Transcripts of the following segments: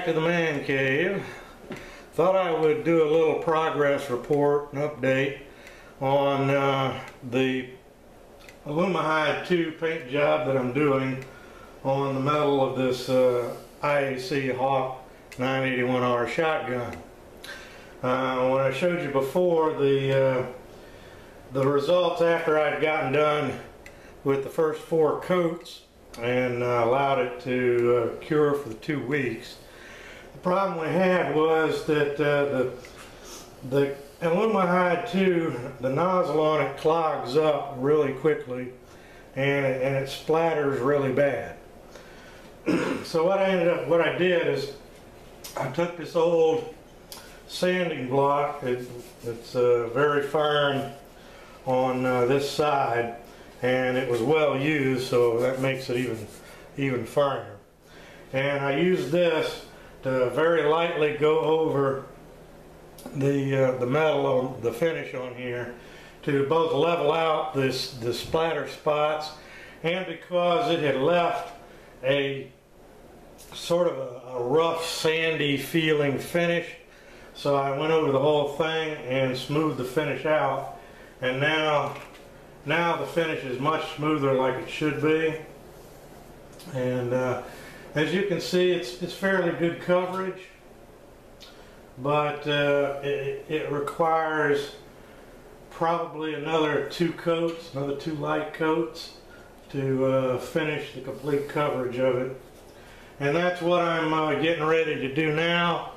to the man cave. Thought I would do a little progress report, an update on the Alumahyde II paint job that I'm doing on the metal of this IAC Hawk 981R shotgun. When I showed you before the results after I'd gotten done with the first 4 coats and allowed it to cure for the 2 weeks. The problem we had was that the Alumahyde II, the nozzle on it clogs up really quickly and it splatters really bad. So what I did is I took this old sanding block. It's very firm on this side, and it was well used, so that makes it even firmer. And I used this to very lightly go over the metal on the finish on here to both level out the splatter spots, and because it had left a sort of a rough sandy feeling finish, so I went over the whole thing and smoothed the finish out, and now the finish is much smoother like it should be. And as you can see, it's fairly good coverage, but it requires probably another 2 coats, another 2 light coats to finish the complete coverage of it. And that's what I'm getting ready to do now.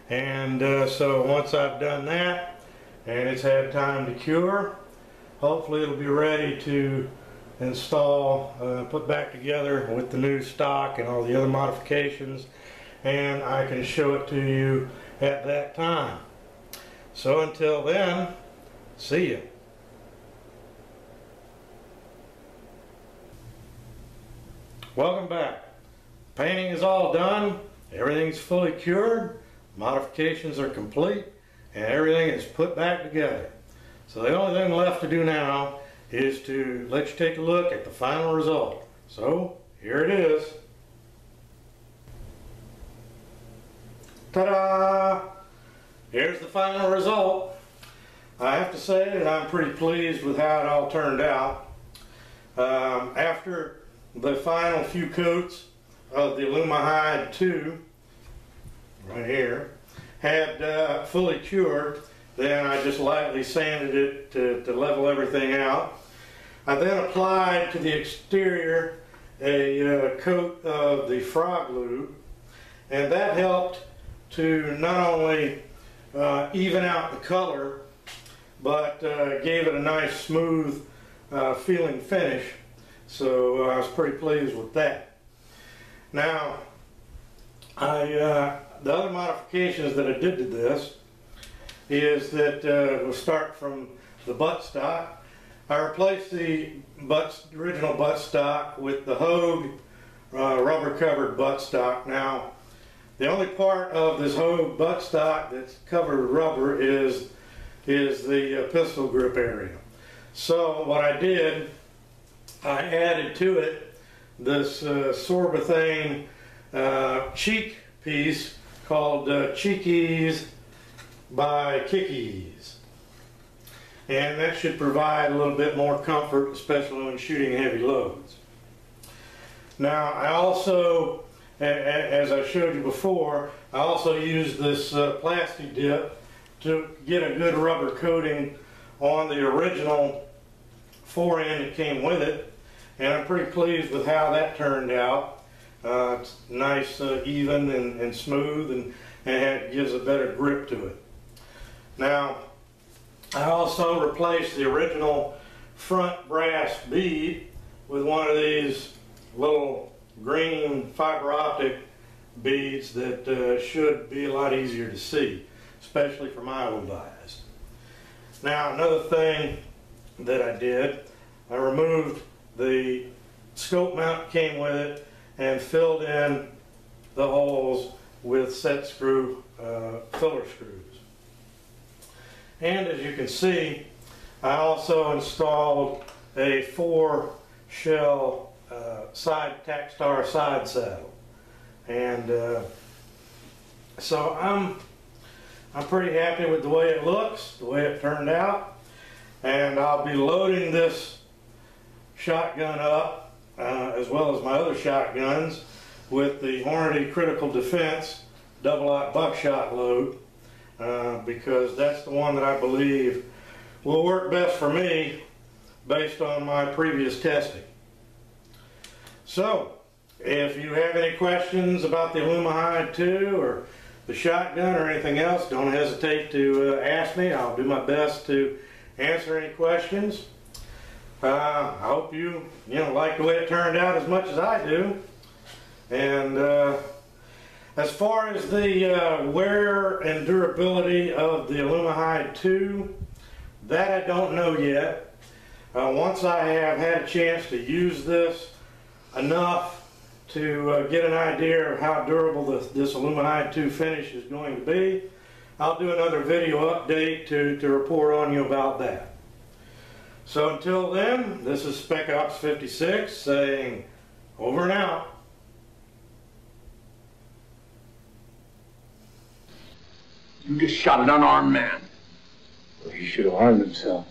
And so once I've done that and it's had time to cure, hopefully it'll be ready to install, put back together with the new stock and all the other modifications, and I can show it to you at that time. So until then, see ya. Welcome back. Painting is all done, everything's fully cured, modifications are complete, and everything is put back together. So the only thing left to do now is to let you take a look at the final result. So here it is. Ta-da! Here's the final result. I have to say that I'm pretty pleased with how it all turned out. After the final few coats of the Alumahyde II, right here, had fully cured, then I just lightly sanded it to level everything out. I then applied to the exterior a coat of the frog lube, and that helped to not only even out the color, but gave it a nice smooth feeling finish. So I was pretty pleased with that. Now, the other modifications that I did to this is that we'll start from the buttstock. I replaced the original buttstock with the Hogue rubber covered buttstock. Now, the only part of this Hogue buttstock that's covered with rubber is the pistol grip area. So what I did, I added to it this Sorbothane cheek piece called Cheekies by Kickies, and that should provide a little bit more comfort, especially when shooting heavy loads. Now I also, as I showed you before, I also used this plastic dip to get a good rubber coating on the original forend that came with it, and I'm pretty pleased with how that turned out. It's nice, even and smooth, and it gives a better grip to it. Now, I also replaced the original front brass bead with one of these little green fiber optic beads that should be a lot easier to see, especially for my old eyes. Now, another thing that I did, I removed the scope mount that came with it and filled in the holes with set screw filler screws. And as you can see, I also installed a 4-shell side Takstar side saddle, and So I'm pretty happy with the way it looks, the way it turned out, and I'll be loading this shotgun up as well as my other shotguns with the Hornady Critical Defense double-aught buckshot load because that's the one that I believe will work best for me based on my previous testing. So, if you have any questions about the Alumahyde II or the shotgun or anything else, don't hesitate to ask me. I'll do my best to answer any questions. I hope you like the way it turned out as much as I do. And as far as the wear and durability of the Alumahyde II, that I don't know yet. Once I have had a chance to use this enough to get an idea of how durable this Alumahyde II finish is going to be, I'll do another video update to report on you about that. So until then, this is Spec Ops 56 saying over and out. You just shot an unarmed man. Well, he should have harmed himself.